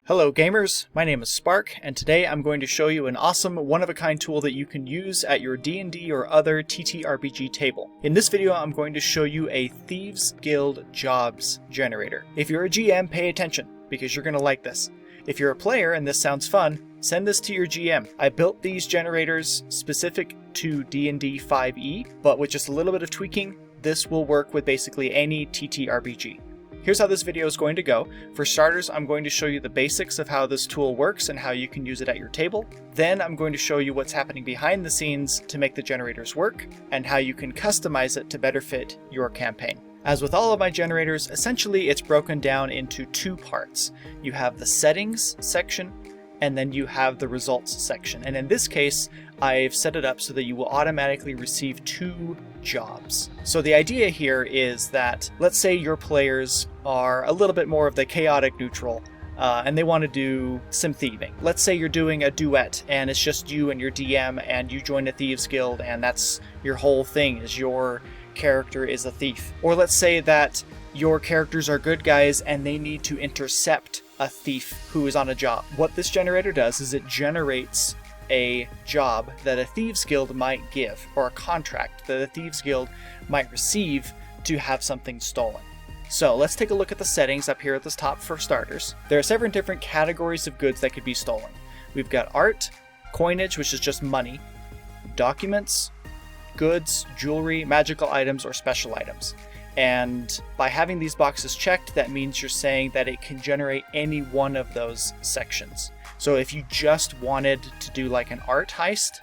Hello gamers, my name is Spark, and today I'm going to show you an awesome one-of-a-kind tool that you can use at your D&D or other TTRPG table. In this video I'm going to show you a Thieves Guild jobs generator. If you're a GM, pay attention, because you're going to like this. If you're a player and this sounds fun, send this to your GM. I built these generators specific to D&D 5e, but with just a little bit of tweaking, this will work with basically any TTRPG. Here's how this video is going to go. For starters, I'm going to show you the basics of how this tool works and how you can use it at your table. Then I'm going to show you what's happening behind the scenes to make the generators work and how you can customize it to better fit your campaign. As with all of my generators, essentially it's broken down into two parts. You have the settings section and then you have the results section. And in this case, I've set it up so that you will automatically receive two jobs. So the idea here is that, let's say your players are a little bit more of the chaotic neutral, and they want to do some thieving. Let's say you're doing a duet and it's just you and your DM and you join a Thieves Guild and that's your whole thing, is your character is a thief. Or let's say that your characters are good guys and they need to intercept a thief who is on a job. What this generator does is it generates a job that a Thieves Guild might give, or a contract that a Thieves Guild might receive to have something stolen. So let's take a look at the settings up here at the top for starters. There are several different categories of goods that could be stolen. We've got art, coinage, which is just money, documents, goods, jewelry, magical items, or special items. And by having these boxes checked, that means you're saying that it can generate any one of those sections. So if you just wanted to do like an art heist,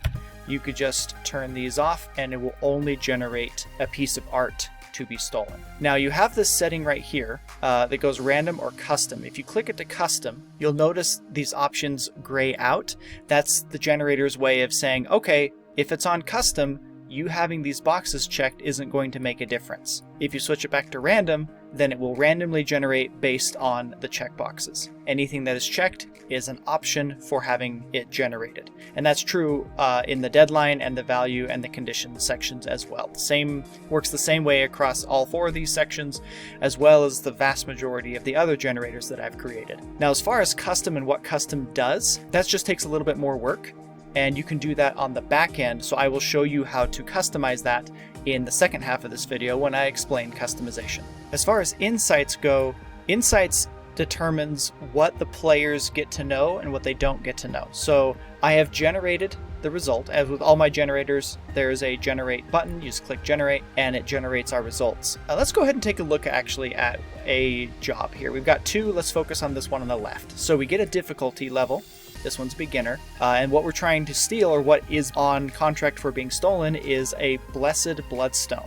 you could just turn these off and it will only generate a piece of art to be stolen. Now you have this setting right here that goes random or custom. If you click it to custom, you'll notice these options gray out. That's the generator's way of saying, okay, if it's on custom, you having these boxes checked isn't going to make a difference. If you switch it back to random, then it will randomly generate based on the checkboxes. Anything that is checked is an option for having it generated. And that's true in the deadline and the value and the condition sections as well. Works the same way across all four of these sections, as well as the vast majority of the other generators that I've created. Now, as far as custom and what custom does, that just takes a little bit more work. And you can do that on the back end, so I will show you how to customize that in the second half of this video when I explain customization. As far as insights go, insights determines what the players get to know and what they don't get to know. So I have generated the result. As with all my generators, there is a generate button. You just click generate and it generates our results. Let's go ahead and take a look actually at a job here. We've got two. Let's focus on this one on the left. So we get a difficulty level. This one's beginner, and what we're trying to steal, or what is on contract for being stolen, is a blessed bloodstone.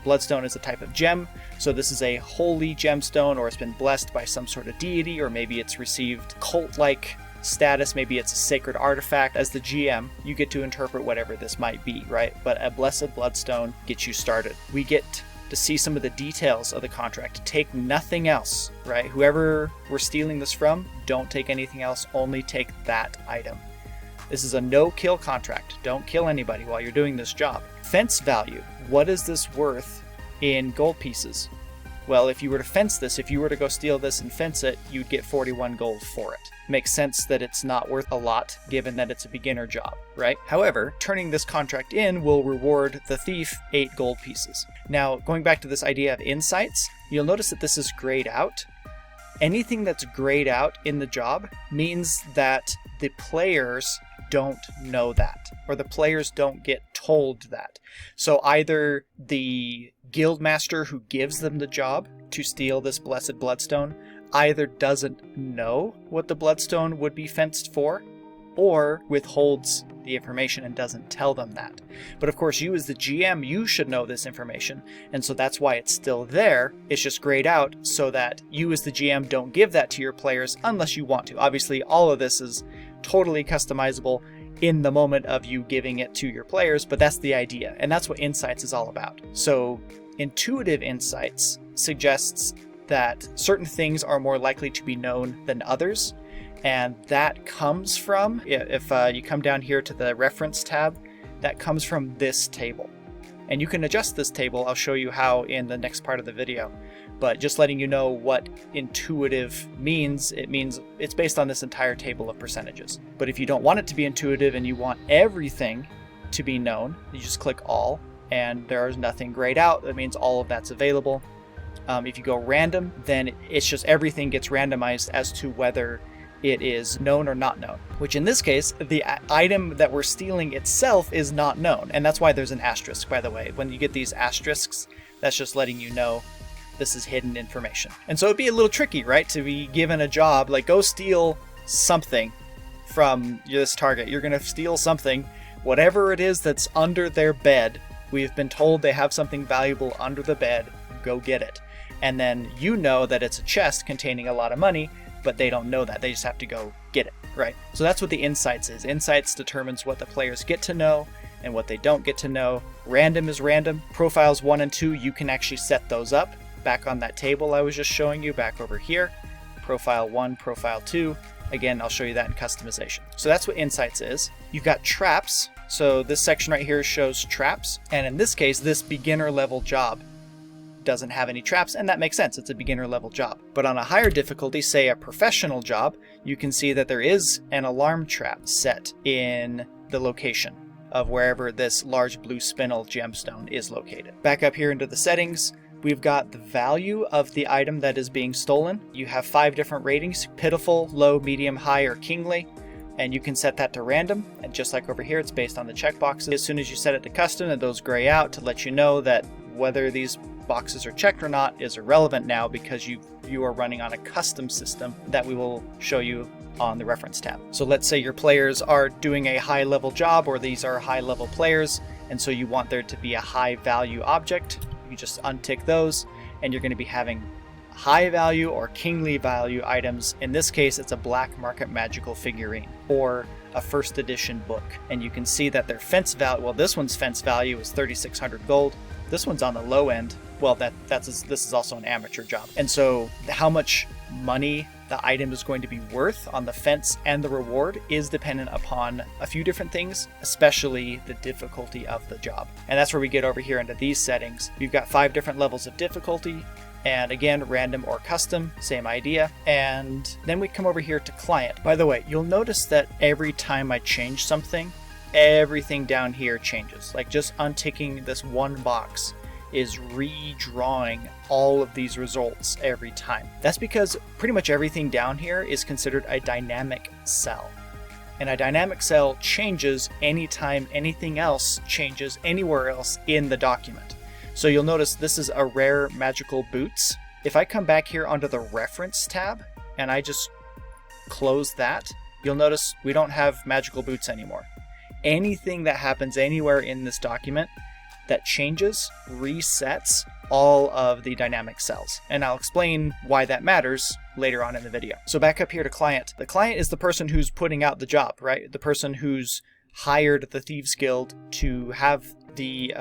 Bloodstone is a type of gem, so this is a holy gemstone, or it's been blessed by some sort of deity, or maybe it's received cult-like status, maybe it's a sacred artifact. As the GM, you get to interpret whatever this might be, right? But a blessed bloodstone gets you started. We get to see some of the details of the contract. Take nothing else, right? Whoever we're stealing this from, don't take anything else, only take that item. This is a no-kill contract. Don't kill anybody while you're doing this job. Fence value. What is this worth in gold pieces? Well, if you were to fence this, if you were to go steal this and fence it, you'd get 41 gold for it. Makes sense that it's not worth a lot given that it's a beginner job, right? However, turning this contract in will reward the thief 8 gold pieces. Now, going back to this idea of insights, you'll notice that this is grayed out. Anything that's grayed out in the job means that the players don't know that, or the players don't get told that. So either the guildmaster who gives them the job to steal this blessed bloodstone either doesn't know what the bloodstone would be fenced for, or withholds the information and doesn't tell them that. But of course, you as the GM, you should know this information, and so that's why it's still there. It's just grayed out so that you as the GM don't give that to your players unless you want to. Obviously, all of this is totally customizable in the moment of you giving it to your players, but that's the idea, and that's what insights is all about. So intuitive insights suggests that certain things are more likely to be known than others, and that comes from, if you come down here to the reference tab, that comes from this table. And you can adjust this table. I'll show you how in the next part of the video. but just letting you know what intuitive means. It means it's based on this entire table of percentages. But if you don't want it to be intuitive and you want everything to be known, you just click all, and there's nothing grayed out. That means all of that's available. If you go random, then it's just everything gets randomized as to whether it is known or not known, which in this case, the item that we're stealing itself is not known. And that's why there's an asterisk, by the way. When you get these asterisks, that's just letting you know this is hidden information. And so it'd be a little tricky, right? To be given a job, like go steal something from this target. You're going to steal something, whatever it is that's under their bed. We've been told they have something valuable under the bed. Go get it. And then you know that it's a chest containing a lot of money, but they don't know that. They just have to go get it, right? So that's what the insights is. Insights determines what the players get to know and what they don't get to know. Random is random. Profiles 1 and 2, you can actually set those up. Back on that table I was just showing you, back over here. Profile 1, Profile 2. Again, I'll show you that in customization. So that's what insights is. You've got traps. So this section right here shows traps. And in this case, this beginner level job doesn't have any traps, and that makes sense. It's a beginner level job. But on a higher difficulty, say a professional job, you can see that there is an alarm trap set in the location of wherever this large blue spinel gemstone is located. Back up here into the settings, we've got the value of the item that is being stolen. You have 5 different ratings: pitiful, low, medium, high, or kingly. And you can set that to random, and just like over here, it's based on the checkboxes. As soon as you set it to custom, and those gray out to let you know that whether these boxes are checked or not is irrelevant now, because you are running on a custom system that we will show you on the reference tab. So let's say your players are doing a high level job, or these are high level players, and so you want there to be a high value object. You just untick those, and you're going to be having high value or kingly value items. In this case, it's a black market magical figurine or a first edition book. And you can see that their fence value, well, this one's fence value is 3,600 gold. This one's on the low end. Well, this is also an amateur job. And so how much money the item is going to be worth on the fence and the reward is dependent upon a few different things, especially the difficulty of the job. And that's where we get over here into these settings. We've got 5 different levels of difficulty. And again, random or custom, same idea. And then we come over here to client. By the way, you'll notice that every time I change something, everything down here changes. Like just unticking this one box is redrawing all of these results every time. That's because pretty much everything down here is considered a dynamic cell. And a dynamic cell changes anytime anything else changes anywhere else in the document. So you'll notice this is a rare magical boots. If I come back here onto the reference tab and I just close that, you'll notice we don't have magical boots anymore. Anything that happens anywhere in this document that changes resets all of the dynamic cells. And I'll explain why that matters later on in the video. So back up here to client. The client is the person who's putting out the job, right? The person who's hired the Thieves Guild to have the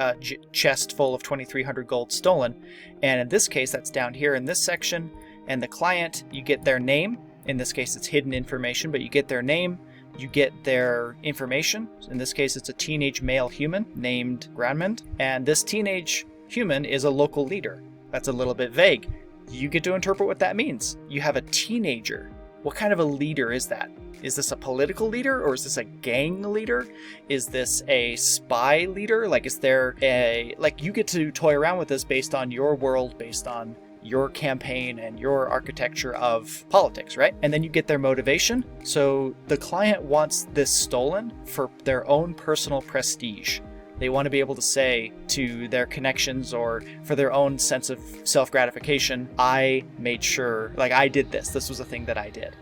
chest full of 2,300 gold stolen. And in this case, that's down here in this section. And the client, you get their name. In this case, it's hidden information, but you get their name, you get their information. In this case, it's a teenage male human named Granmund. And this teenage human is a local leader. That's a little bit vague. You get to interpret what that means. You have a teenager. What kind of a leader is that? Is this a political leader, or is this a gang leader? Is this a spy leader? Like, is there a, like, you get to toy around with this based on your world, based on your campaign and your architecture of politics, right? And then you get their motivation. So the client wants this stolen for their own personal prestige. They want to be able to say to their connections, or for their own sense of self-gratification, I made sure, like, I did this. This was a thing that I did.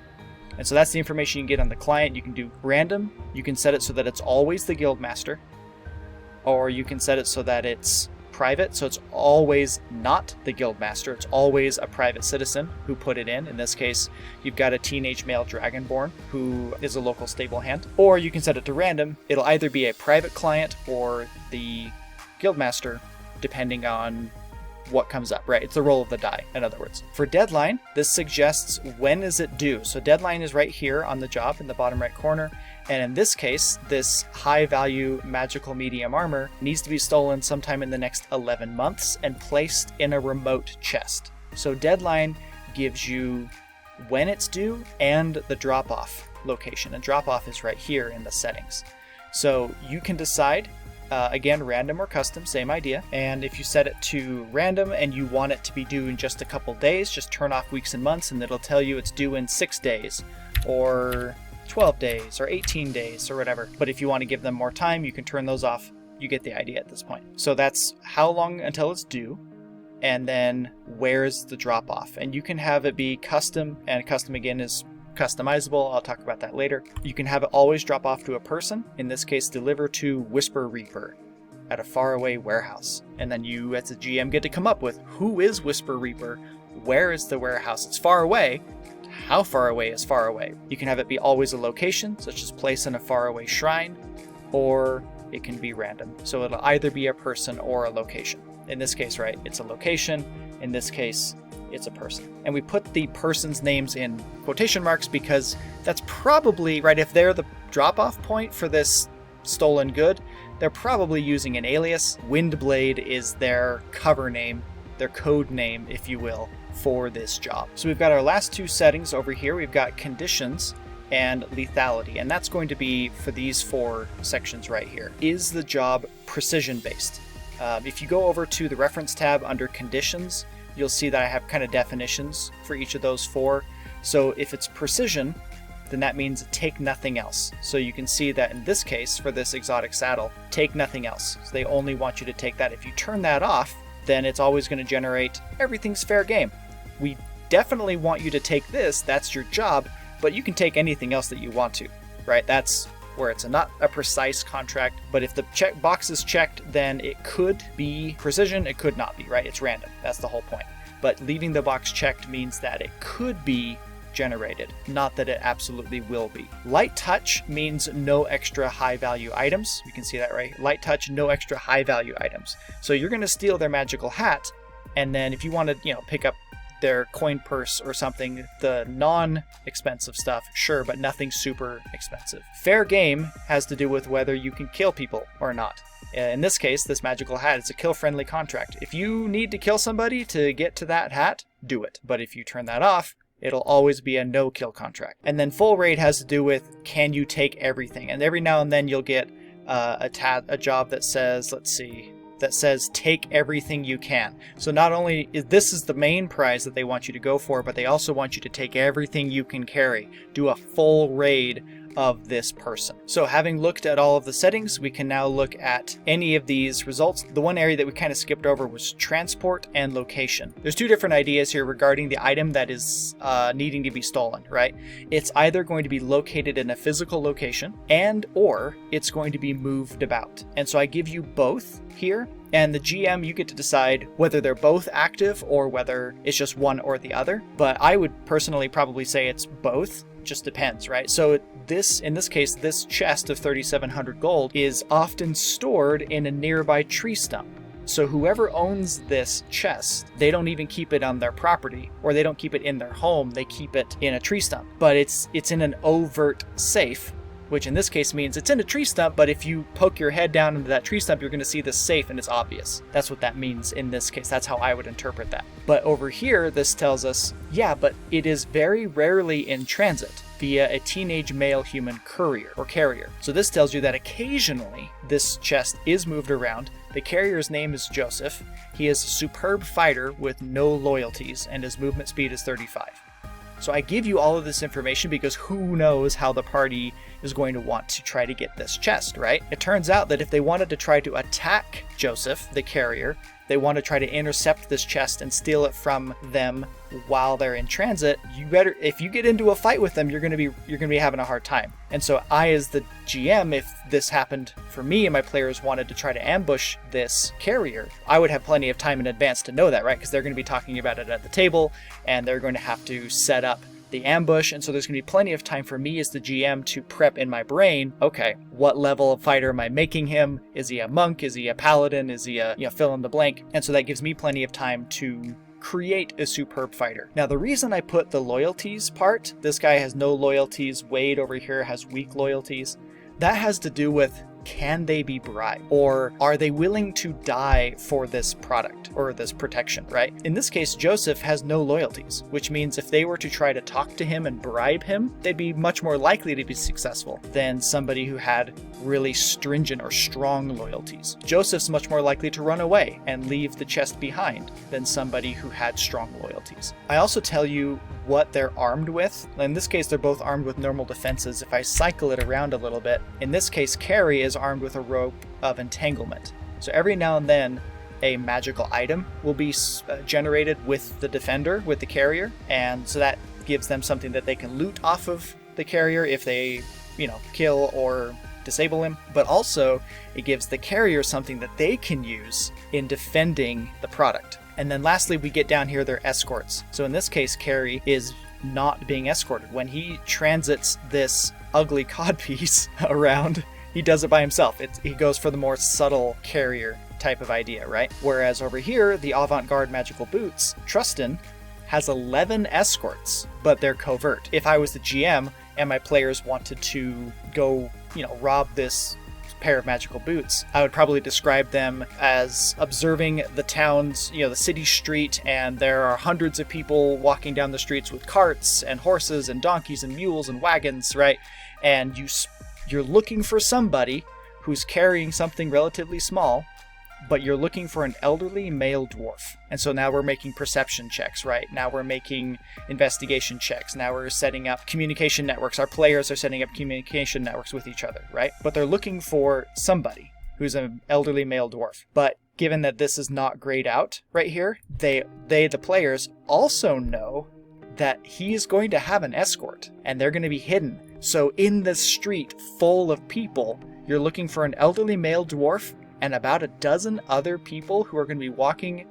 And so that's the information you can get on the client. You can do random. You can set it so that it's always the guild master, or you can set it so that it's private, so it's always not the guild master. It's always a private citizen who put it in. In this case, you've got a teenage male dragonborn who is a local stable hand. Or you can set it to random. It'll either be a private client or the guild master, depending on what comes up, right? It's the roll of the die, in other words. For deadline, this suggests when is it due. So deadline is right here on the job in the bottom right corner. And in this case, this high value magical medium armor needs to be stolen sometime in the next 11 months and placed in a remote chest. So deadline gives you when it's due and the drop-off location, and drop-off is right here in the settings. So you can decide, again, random or custom, same idea. And if you set it to random and you want it to be due in just a couple days, just turn off weeks and months and it'll tell you it's due in 6 days or 12 days or 18 days or whatever. But if you want to give them more time, you can turn those off. You get the idea at this point. So that's how long until it's due, and then where's the drop off. And you can have it be custom, and custom again is customizable. I'll talk about that later. You can have it always drop off to a person. In this case, deliver to Whisper Reaper at a faraway warehouse. And then you as a GM get to come up with who is Whisper Reaper, where is the warehouse? It's far away. How far away is far away? You can have it be always a location, such as place in a faraway shrine, or it can be random. So it'll either be a person or a location. In this case, right, it's a location. In this case, it's a person. And we put the person's names in quotation marks because that's probably, right, if they're the drop-off point for this stolen good, they're probably using an alias. Windblade is their cover name, their code name, if you will, for this job. So we've got our last two settings over here. We've got conditions and lethality, and that's going to be for these 4 sections right here. Is the job precision based? If you go over to the reference tab under conditions, you'll see that I have kind of definitions for each of those 4. So if it's precision, then that means take nothing else. So you can see that in this case, for this exotic saddle, take nothing else. So they only want you to take that. If you turn that off, then it's always going to generate everything's fair game. We definitely want you to take this, that's your job, but you can take anything else that you want to, right? That's where it's not a precise contract, but if the check box is checked, then it could be precision, it could not be, right? It's random, that's the whole point. But leaving the box checked means that it could be generated, not that it absolutely will be. Light touch means no extra high value items. You can see that, right? Light touch, no extra high value items. So you're gonna steal their magical hat, and then if you want to, pick up their coin purse or something, the non-expensive stuff, sure, but nothing super expensive. Fair game has to do with whether you can kill people or not. In this case, this magical hat is a kill-friendly contract. If you need to kill somebody to get to that hat, do it. But if you turn that off, it'll always be a no-kill contract. And then full raid has to do with, can you take everything? And every now and then you'll get a job that says, let's see, that says take everything you can. So not only is this the main prize that they want you to go for, but they also want you to take everything you can carry. Do a full raid of this person. So having looked at all of the settings, we can now look at any of these results. The one area that we kind of skipped over was transport and location. There's 2 different ideas here regarding the item that is needing to be stolen, right? It's either going to be located in a physical location and or it's going to be moved about. And so I give you both here. And the GM, you get to decide whether they're both active or whether it's just one or the other. But I would personally probably say it's both. Just depends, right? So in this case, this chest of 3,700 gold is often stored in a nearby tree stump. So whoever owns this chest, they don't even keep it on their property, or they don't keep it in their home, they keep it in a tree stump. But it's in an overt safe, which in this case means it's in a tree stump, but if you poke your head down into that tree stump, you're going to see this safe and it's obvious. That's what that means in this case. That's how I would interpret that. But over here, this tells us, yeah, but it is very rarely in transit via a teenage male human courier or carrier. So this tells you that occasionally this chest is moved around. The carrier's name is Joseph. He is a superb fighter with no loyalties and his movement speed is 35. So I give you all of this information because who knows how the party is going to want to try to get this chest, right? It turns out that if they wanted to try to attack Joseph, the carrier, they want to try to intercept this chest and steal it from them while they're in transit, if you get into a fight with them, you're going to be having a hard time. And so I, as the GM, if this happened for me and my players wanted to try to ambush this carrier, I would have plenty of time in advance to know that, right? Because they're going to be talking about it at the table and they're going to have to set up the ambush, and so there's going to be plenty of time for me as the GM to prep in my brain, okay, what level of fighter am I making him? Is he a monk? Is he a paladin? Is he a, fill in the blank? And so that gives me plenty of time to create a superb fighter. Now, the reason I put the loyalties part, this guy has no loyalties, Wade over here has weak loyalties, that has to do with can they be bribed? Or are they willing to die for this product or this protection, right? In this case, Joseph has no loyalties, which means if they were to try to talk to him and bribe him, they'd be much more likely to be successful than somebody who had really stringent or strong loyalties. Joseph's much more likely to run away and leave the chest behind than somebody who had strong loyalties. I also tell you what they're armed with. In this case, they're both armed with normal defenses. If I cycle it around a little bit, in this case, Carrie is armed with a rope of entanglement. So every now and then, a magical item will be generated with the defender, with the carrier, and so that gives them something that they can loot off of the carrier if they, kill or disable him, but also it gives the carrier something that they can use in defending the product. And then lastly, we get down here, they're escorts. So in this case, Carrie is not being escorted. When he transits this ugly codpiece around, he does it by himself. He goes for the more subtle carrier type of idea, right? Whereas over here, the avant-garde magical boots, Trustin has 11 escorts, but they're covert. If I was the GM and my players wanted to go, rob this pair of magical boots, I would probably describe them as observing the town's, the city street, and there are hundreds of people walking down the streets with carts and horses and donkeys and mules and wagons, right? And you're looking for somebody who's carrying something relatively small, but you're looking for an elderly male dwarf. And so now we're making perception checks, right? Now we're making investigation checks. Now we're setting up communication networks. Our players are setting up communication networks with each other, right? But they're looking for somebody who's an elderly male dwarf. But given that this is not grayed out right here, the players also know that he is going to have an escort and they're going to be hidden. So in this street full of people, you're looking for an elderly male dwarf and about a dozen other people who are going to be walking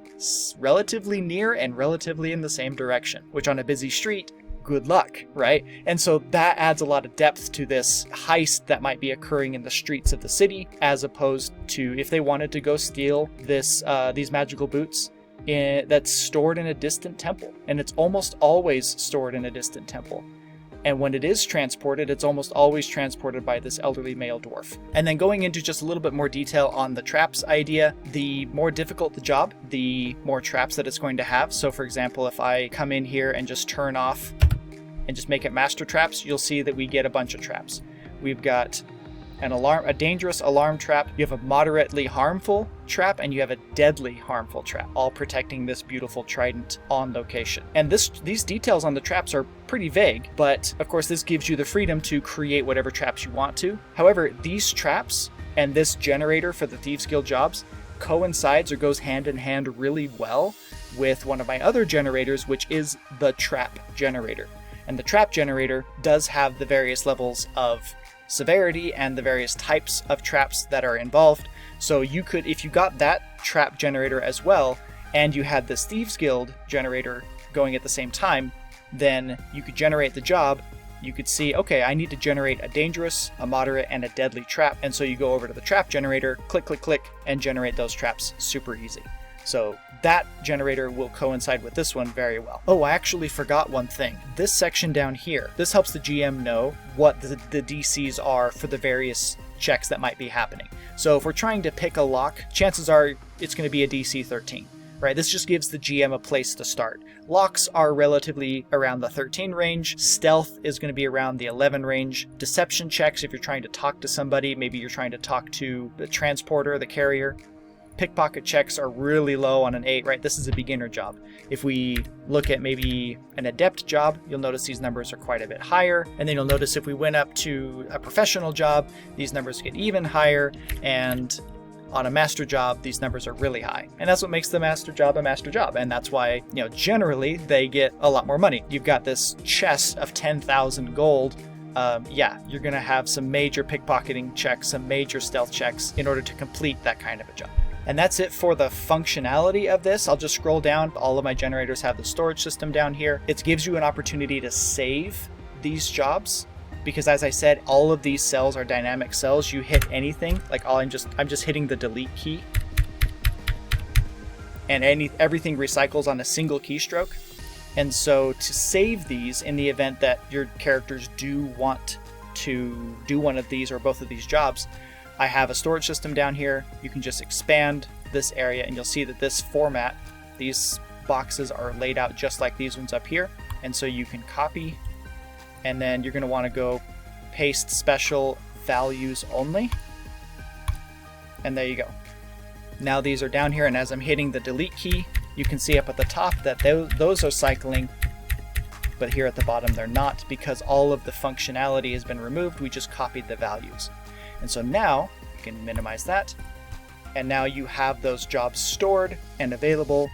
relatively near and relatively in the same direction, which on a busy street, good luck, right? And so that adds a lot of depth to this heist that might be occurring in the streets of the city, as opposed to if they wanted to go steal these magical boots that's stored in a distant temple. And it's almost always stored in a distant temple. And when it is transported, it's almost always transported by this elderly male dwarf. And then going into just a little bit more detail on the traps idea, the more difficult the job, the more traps that it's going to have. So for example, if I come in here and just turn off and just make it master traps, you'll see that we get a bunch of traps. We've got a dangerous alarm trap, you have a moderately harmful trap, and you have a deadly harmful trap, all protecting this beautiful trident on location. And these details on the traps are pretty vague, but of course this gives you the freedom to create whatever traps you want to. However, these traps and this generator for the Thieves Guild jobs coincides or goes hand in hand really well with one of my other generators, which is the trap generator. And the trap generator does have the various levels of severity and the various types of traps that are involved. So you could, if you got that trap generator as well, and you had this Thieves Guild generator going at the same time, then you could generate the job. You could see, okay, I need to generate a dangerous, a moderate, and a deadly trap. And so you go over to the trap generator, click, click, click, and generate those traps super easy. So that generator will coincide with this one very well. Oh, I actually forgot one thing. This section down here, this helps the GM know what the DCs are for the various checks that might be happening. So if we're trying to pick a lock, chances are it's going to be a DC 13, right? This just gives the GM a place to start. Locks are relatively around the 13 range. Stealth is going to be around the 11 range. Deception checks, if you're trying to talk to somebody, maybe you're trying to talk to the transporter, the carrier. Pickpocket checks are really low on an 8, right? This is a beginner job. If we look at maybe an adept job, you'll notice these numbers are quite a bit higher. And then you'll notice if we went up to a professional job, these numbers get even higher. And on a master job, these numbers are really high. And that's what makes the master job a master job. And that's why, generally they get a lot more money. You've got this chest of 10,000 gold. You're going to have some major pickpocketing checks, some major stealth checks in order to complete that kind of a job. And that's it for the functionality of this. I'll just scroll down. All of my generators have the storage system down here. It gives you an opportunity to save these jobs because, as I said, all of these cells are dynamic cells. You hit anything, like I'm just hitting the delete key, and everything recycles on a single keystroke. And so to save these in the event that your characters do want to do one of these or both of these jobs, I have a storage system down here. You can just expand this area and you'll see that this format, these boxes are laid out just like these ones up here. And so you can copy, and then you're going to want to go paste special values only. And there you go. Now these are down here, and as I'm hitting the delete key, you can see up at the top that those are cycling, but here at the bottom they're not, because all of the functionality has been removed. We just copied the values. And so now you can minimize that, and now you have those jobs stored and available,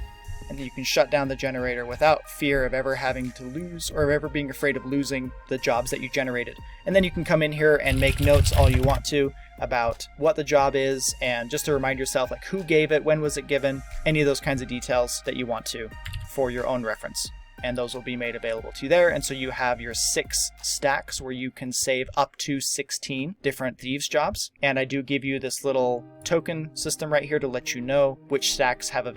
and you can shut down the generator without fear of ever having to lose or ever being afraid of losing the jobs that you generated. And then you can come in here and make notes all you want to about what the job is, and just to remind yourself like who gave it, when was it given, any of those kinds of details that you want to for your own reference. And those will be made available to you there. And so you have your 6 stacks where you can save up to 16 different thieves jobs. And I do give you this little token system right here to let you know which stacks have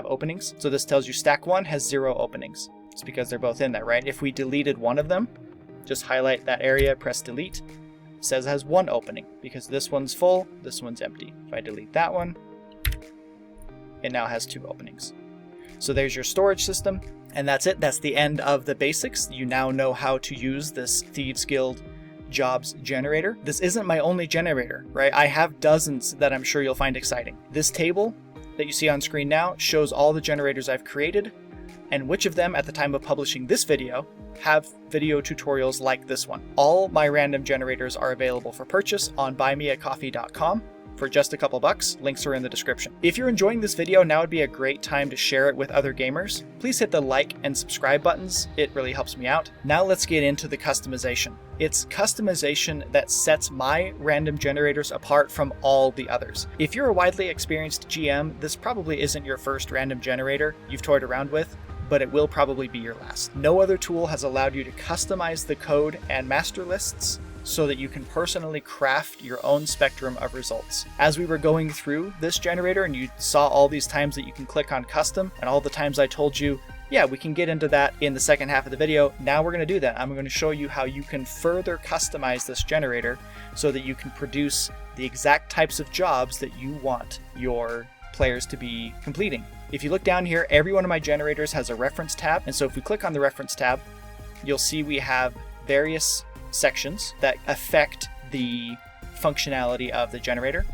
openings. So this tells you stack 1 has 0 openings. It's because they're both in there, right? If we deleted one of them, just highlight that area, press delete. It says it has 1 opening because this one's full, this one's empty. If I delete that one, it now has 2 openings. So there's your storage system, and that's it. That's the end of the basics. You now know how to use this Thieves Guild jobs generator. This isn't my only generator, right? I have dozens that I'm sure you'll find exciting. This table that you see on screen now shows all the generators I've created, and which of them at the time of publishing this video have video tutorials like this one. All my random generators are available for purchase on buymeacoffee.com. for just a couple bucks. Links are in the description. If you're enjoying this video, now would be a great time to share it with other gamers. Please hit the like and subscribe buttons. It really helps me out. Now let's get into the customization. It's customization that sets my random generators apart from all the others. If you're a widely experienced GM, this probably isn't your first random generator you've toyed around with, but it will probably be your last. No other tool has allowed you to customize the code and master lists so that you can personally craft your own spectrum of results. As we were going through this generator and you saw all these times that you can click on custom and all the times I told you, yeah, we can get into that in the second half of the video. Now we're gonna do that. I'm gonna show you how you can further customize this generator so that you can produce the exact types of jobs that you want your players to be completing. If you look down here, every one of my generators has a reference tab. And so if we click on the reference tab, you'll see we have various sections that affect the functionality of the generator.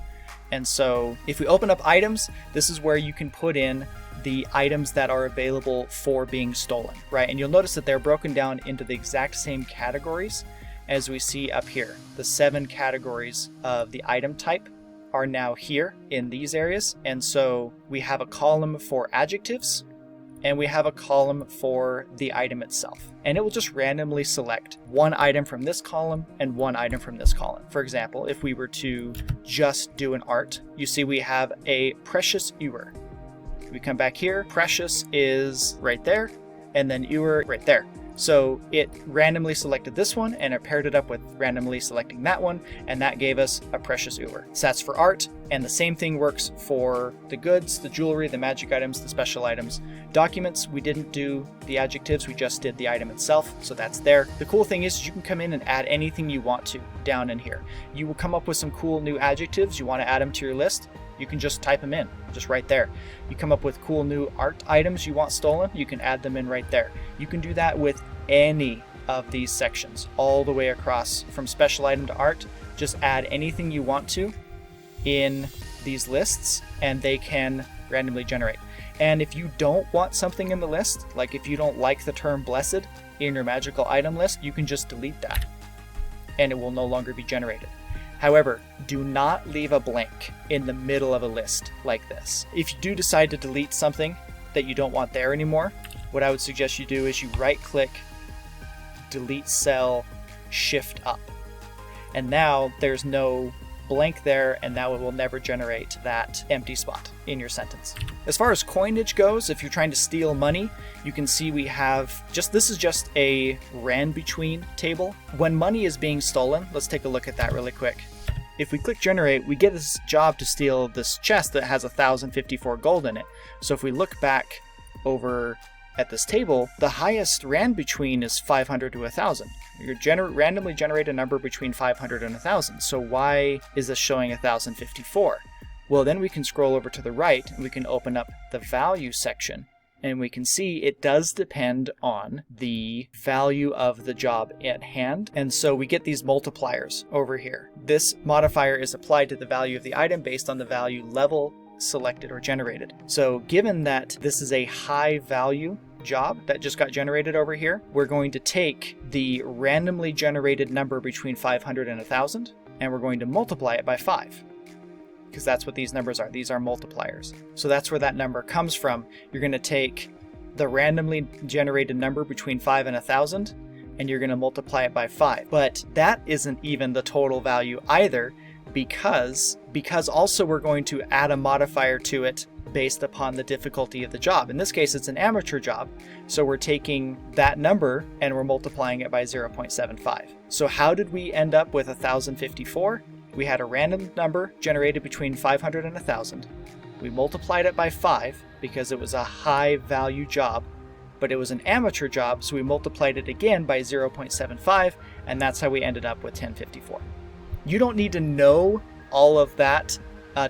And so if we open up items, this is where you can put in the items that are available for being stolen, right? And you'll notice that they're broken down into the exact same categories as we see up here. The 7 categories of the item type are now here in these areas. And so we have a column for adjectives, and we have a column for the item itself. And it will just randomly select one item from this column and one item from this column. For example, if we were to just do an art, you see we have a precious ewer. We come back here, precious is right there, and then ewer right there. So it randomly selected this one and it paired it up with randomly selecting that one, and that gave us a precious ewer. So that's for art, and the same thing works for the goods, the jewelry, the magic items, the special items. Documents, we didn't do the adjectives, we just did the item itself, so that's there. The cool thing is you can come in and add anything you want to down in here. You will come up with some cool new adjectives, you want to add them to your list, you can just type them in, just right there. You come up with cool new art items you want stolen, you can add them in right there. You can do that with any of these sections, all the way across from special item to art. Just add anything you want to in these lists and they can randomly generate. And if you don't want something in the list, like if you don't like the term blessed in your magical item list, you can just delete that and it will no longer be generated. However, do not leave a blank in the middle of a list like this. If you do decide to delete something that you don't want there anymore, what I would suggest you do is you right click, delete cell, shift up. And now there's no blank there, and now it will never generate that empty spot in your sentence. As far as coinage goes, if you're trying to steal money, you can see we have this is just a ran between table. When money is being stolen, let's take a look at that really quick. If we click generate, we get this job to steal this chest that has 1,054 gold in it. So if we look back over at this table, the highest ran between is 500 to 1,000. You randomly generate a number between 500 and 1,000. So why is this showing 1,054? Well, then we can scroll over to the right and we can open up the value section. And we can see it does depend on the value of the job at hand. And so we get these multipliers over here. This modifier is applied to the value of the item based on the value level selected or generated. So given that this is a high value job that just got generated over here, we're going to take the randomly generated number between 500 and 1,000, and we're going to multiply it by 5. Because that's what these numbers are. These are multipliers. So that's where that number comes from. You're going to take the randomly generated number between 5 and 1,000, and you're going to multiply it by 5. But that isn't even the total value either, because also we're going to add a modifier to it based upon the difficulty of the job. In this case, it's an amateur job. So we're taking that number and we're multiplying it by 0.75. So how did we end up with 1,054? We had a random number generated between 500 and 1,000. We multiplied it by 5 because it was a high value job, but it was an amateur job, so we multiplied it again by 0.75, and that's how we ended up with 1054. You don't need to know all of that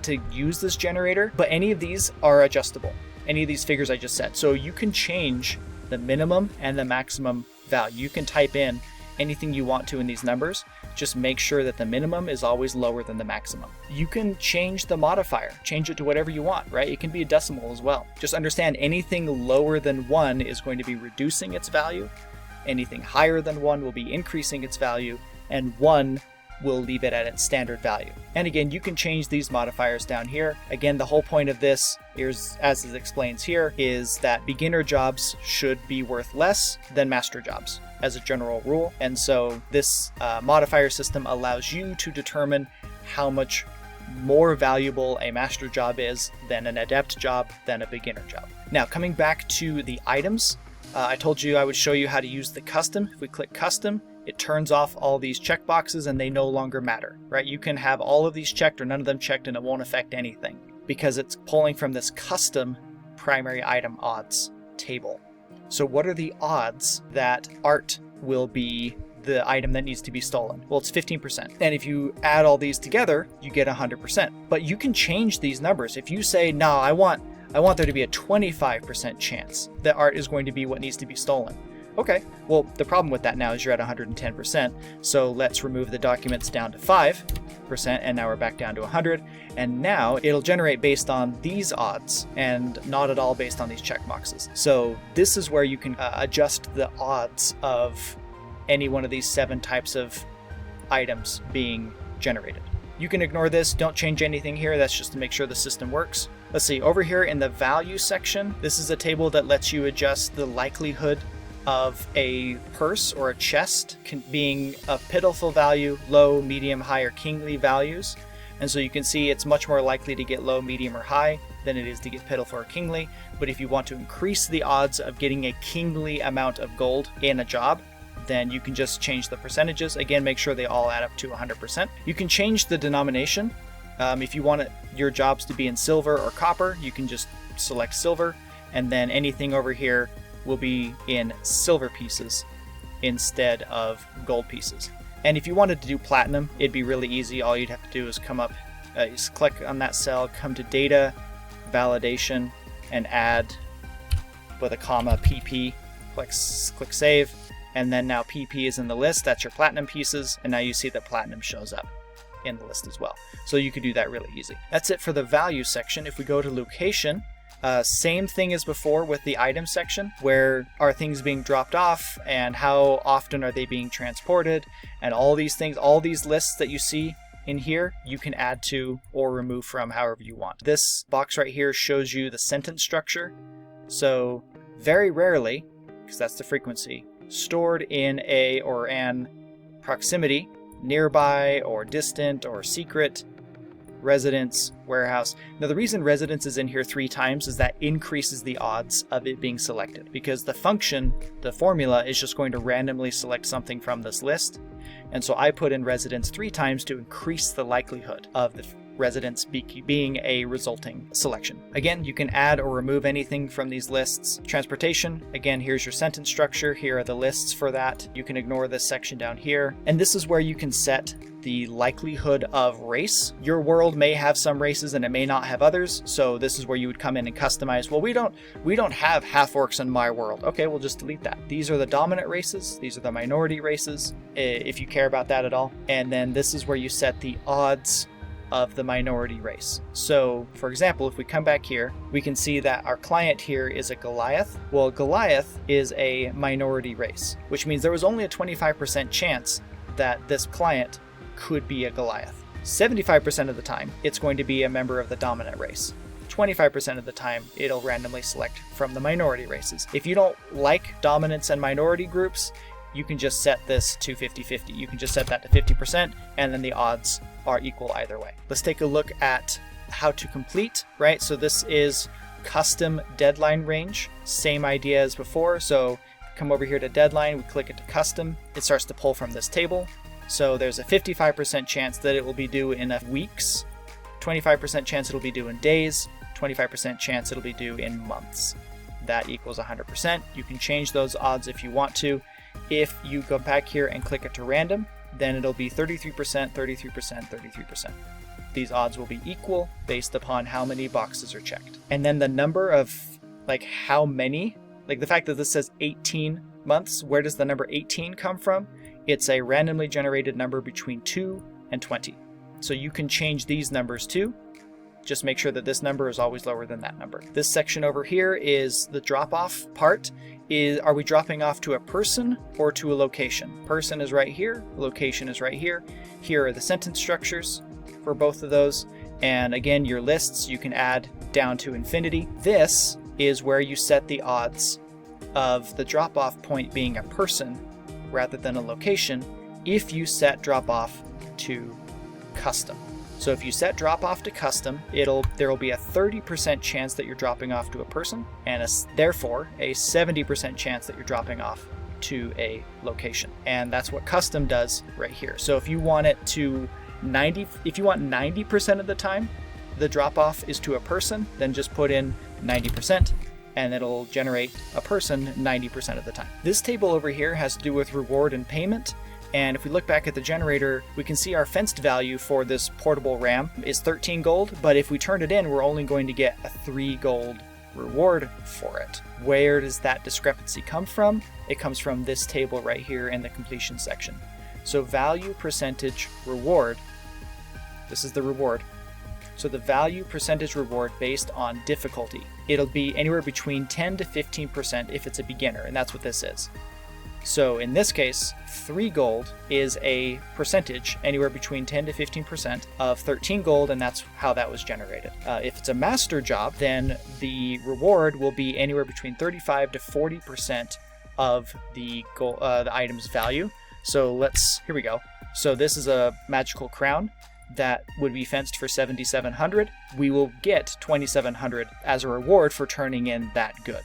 to use this generator, but any of these are adjustable. Any of these figures I just said. So you can change the minimum and the maximum value. You can type in anything you want to in these numbers. Just make sure that the minimum is always lower than the maximum. You can change the modifier, change it to whatever you want, right? It can be a decimal as well. Just understand anything lower than 1 is going to be reducing its value. Anything higher than 1 will be increasing its value, and 1 will leave it at its standard value. And again, you can change these modifiers down here. Again, the whole point of this is, as it explains here, is that beginner jobs should be worth less than master jobs as a general rule. And so this modifier system allows you to determine how much more valuable a master job is than an adept job than a beginner job. Now, coming back to the items, I told you I would show you how to use the custom. If we click custom, it turns off all these checkboxes and they no longer matter, right? You can have all of these checked or none of them checked and it won't affect anything because it's pulling from this custom primary item odds table. So what are the odds that art will be the item that needs to be stolen? Well, it's 15%. And if you add all these together, you get 100%. But you can change these numbers. If you say, no, I want there to be a 25% chance that art is going to be what needs to be stolen. Okay, well, the problem with that now is you're at 110%, so let's remove the documents down to 5%, and now we're back down to 100, and now it'll generate based on these odds, and not at all based on these check boxes. So this is where you can adjust the odds of any one of these 7 types of items being generated. You can ignore this, don't change anything here, that's just to make sure the system works. Let's see, over here in the value section, this is a table that lets you adjust the likelihood of a purse or a chest being a pitiful value, low, medium, high, or kingly values. And so you can see it's much more likely to get low, medium, or high than it is to get pitiful or kingly. But if you want to increase the odds of getting a kingly amount of gold in a job, then you can just change the percentages. Again, make sure they all add up to 100%. You can change the denomination. If you want your jobs to be in silver or copper, you can just select silver, and then anything over here will be in silver pieces instead of gold pieces. And if you wanted to do platinum, it'd be really easy. All you'd have to do is come up, just click on that cell, come to data, validation, and add with a comma PP, click save, and then now PP is in the list. That's your platinum pieces, and now you see that platinum shows up in the list as well. So you could do that really easy. That's it for the value section. If we go to location, same thing as before with the item section. Where are things being dropped off and how often are they being transported, and all these things, all these lists that you see in here, you can add to or remove from however you want. This box right here shows you the sentence structure. So very rarely, because that's the frequency, stored in a or an proximity, nearby or distant or secret, residence, warehouse. Now the reason residence is in here 3 times is that increases the odds of it being selected, because the function, the formula, is just going to randomly select something from this list. And so I put in residence 3 times to increase the likelihood of the residents being a resulting selection. Again, you can add or remove anything from these lists. Transportation, again, here's your sentence structure. Here are the lists for that. You can ignore this section down here. And this is where you can set the likelihood of race. Your world may have some races and it may not have others, so this is where you would come in and customize. Well, we don't have half-orcs in my world. Okay, we'll just delete that. These are the dominant races, these are the minority races, if you care about that at all. And then this is where you set the odds of the minority race. So, for example, if we come back here, we can see that our client here is a Goliath. Well, Goliath is a minority race, which means there was only a 25% chance that this client could be a Goliath. 75% of the time, it's going to be a member of the dominant race. 25% of the time, it'll randomly select from the minority races. If you don't like dominance and minority groups, you can just set this to 50-50. You can just set that to 50%, and then the odds are equal either way. Let's take a look at how to complete, right? So this is custom deadline range. Same idea as before. So come over here to deadline, we click it to custom. It starts to pull from this table. So there's a 55% chance that it will be due in weeks, 25% chance it'll be due in days, 25% chance it'll be due in months. That equals 100%. You can change those odds if you want to. If you go back here and click it to random, then it'll be 33%, 33%, 33%. These odds will be equal based upon how many boxes are checked. And then the number of, like, how many, like the fact that this says 18 months, where does the number 18 come from? It's a randomly generated number between 2 and 20. So you can change these numbers too. Just make sure that this number is always lower than that number. This section over here is the drop-off part. Are we dropping off to a person or to a location? Person is right here, location is right here. Here are the sentence structures for both of those. And again, your lists you can add down to infinity. This is where you set the odds of the drop-off point being a person rather than a location if you set drop-off to custom. So if you set drop-off to custom, there will be a 30% chance that you're dropping off to a person, and therefore a 70% chance that you're dropping off to a location. And that's what custom does right here. So if you want it to 90% of the time the drop-off is to a person, then just put in 90%. And it'll generate a person 90% of the time. This table over here has to do with reward and payment. And if we look back at the generator, we can see our fenced value for this portable RAM is 13 gold, but if we turn it in, we're only going to get a 3 gold reward for it. Where does that discrepancy come from? It comes from this table right here in the completion section. So value percentage reward, this is the reward. So the value percentage reward based on difficulty. It'll be anywhere between 10 to 15% if it's a beginner, and that's what this is. So in this case, 3 gold is a percentage anywhere between 10 to 15% of 13 gold, and that's how that was generated. If it's a master job, then the reward will be anywhere between 35 to 40% of the item's value. So here we go. So this is a magical crown that would be fenced for 7,700. We will get 2,700 as a reward for turning in that good.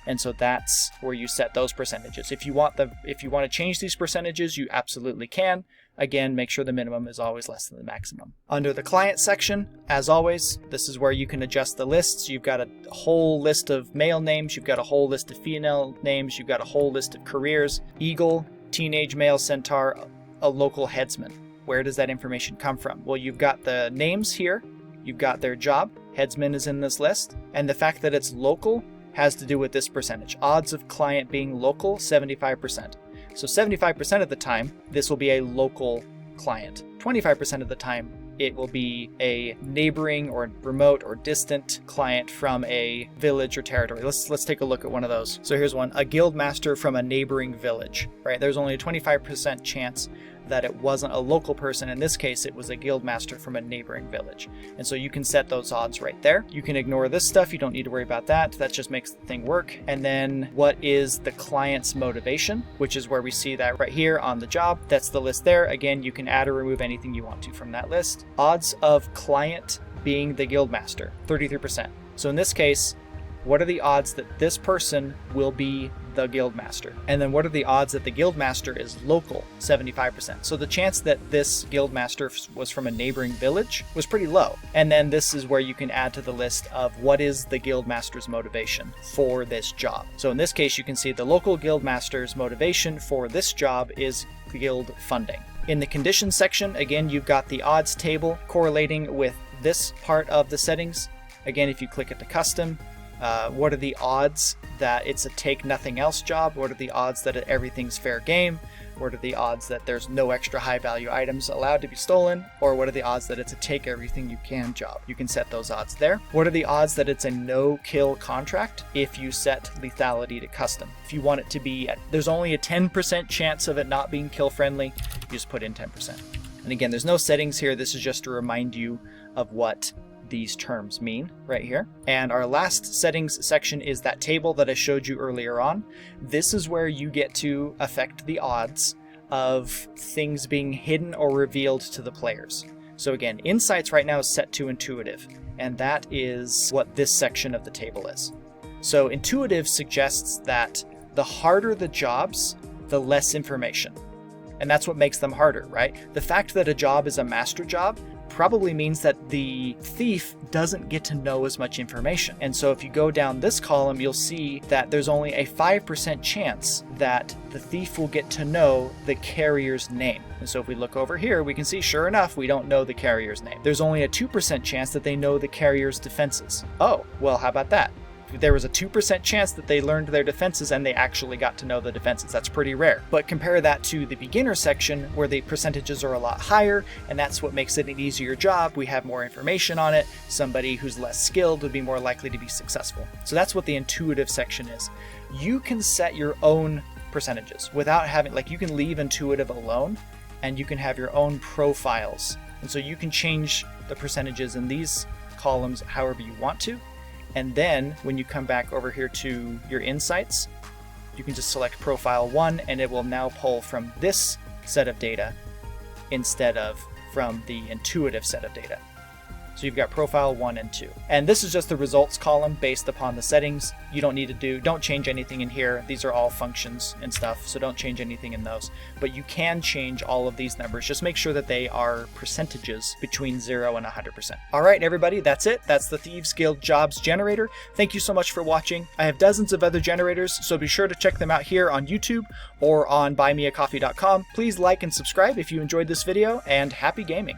And so that's where you set those percentages. If you want to change these percentages, you absolutely can. Again, make sure the minimum is always less than the maximum. Under the client section, as always, this is where you can adjust the lists. You've got a whole list of male names, you've got a whole list of female names, you've got a whole list of careers, eagle, teenage male centaur, a local headsman. Where does that information come from? Well, you've got the names here, you've got their job, headsman is in this list, and the fact that it's local has to do with this percentage. Odds of client being local, 75%. So 75% of the time, this will be a local client. 25% of the time, it will be a neighboring or remote or distant client from a village or territory. Let's take a look at one of those. So here's one, a guild master from a neighboring village, right? There's only a 25% chance that it wasn't a local person. In this case, it was a guild master from a neighboring village. And so you can set those odds right there. You can ignore this stuff. You don't need to worry about that. That just makes the thing work. And then what is the client's motivation, which is where we see that right here on the job. That's the list there. Again, you can add or remove anything you want to from that list. Odds of client being the guild master, 33%. So in this case, what are the odds that this person will be the guildmaster? And then what are the odds that the guildmaster is local? 75%. So the chance that this guildmaster was from a neighboring village was pretty low. And then this is where you can add to the list of what is the guildmaster's motivation for this job. So in this case, you can see the local guildmaster's motivation for this job is guild funding. In the conditions section, again, you've got the odds table correlating with this part of the settings. Again, if you click it to custom, what are the odds that it's a take nothing else job? What are the odds that everything's fair game? What are the odds that there's no extra high value items allowed to be stolen? Or what are the odds that it's a take everything you can job? You can set those odds there. What are the odds that it's a no kill contract if you set lethality to custom? If you want it to be, there's only a 10% chance of it not being kill friendly, you just put in 10%. And again, there's no settings here. This is just to remind you of what these terms mean right here. And our last settings section is that table that I showed you earlier on. This is where you get to affect the odds of things being hidden or revealed to the players. So again, insights right now is set to intuitive, and that is what this section of the table is. So intuitive suggests that the harder the jobs, the less information. And that's what makes them harder, right? The fact that a job is a master job probably means that the thief doesn't get to know as much information. And so if you go down this column, you'll see that there's only a 5% chance that the thief will get to know the carrier's name. And so if we look over here, we can see, sure enough, we don't know the carrier's name. There's only a 2% chance that they know the carrier's defenses. Oh, well, how about that? There was a 2% chance that they learned their defenses and they actually got to know the defenses. That's pretty rare. But compare that to the beginner section where the percentages are a lot higher, and that's what makes it an easier job. We have more information on it. Somebody who's less skilled would be more likely to be successful. So that's what the intuitive section is. You can set your own percentages without having, like, you can leave intuitive alone and you can have your own profiles. And so you can change the percentages in these columns however you want to. And then when you come back over here to your insights, you can just select profile 1 and it will now pull from this set of data instead of from the intuitive set of data. So you've got profile 1 and 2. And this is just the results column based upon the settings. You don't need to don't change anything in here. These are all functions and stuff, so don't change anything in those. But you can change all of these numbers. Just make sure that they are percentages between 0 and 100%. All right, everybody, that's it. That's the Thieves Guild Jobs Generator. Thank you so much for watching. I have dozens of other generators, so be sure to check them out here on YouTube or on buymeacoffee.com. Please like and subscribe if you enjoyed this video, and happy gaming.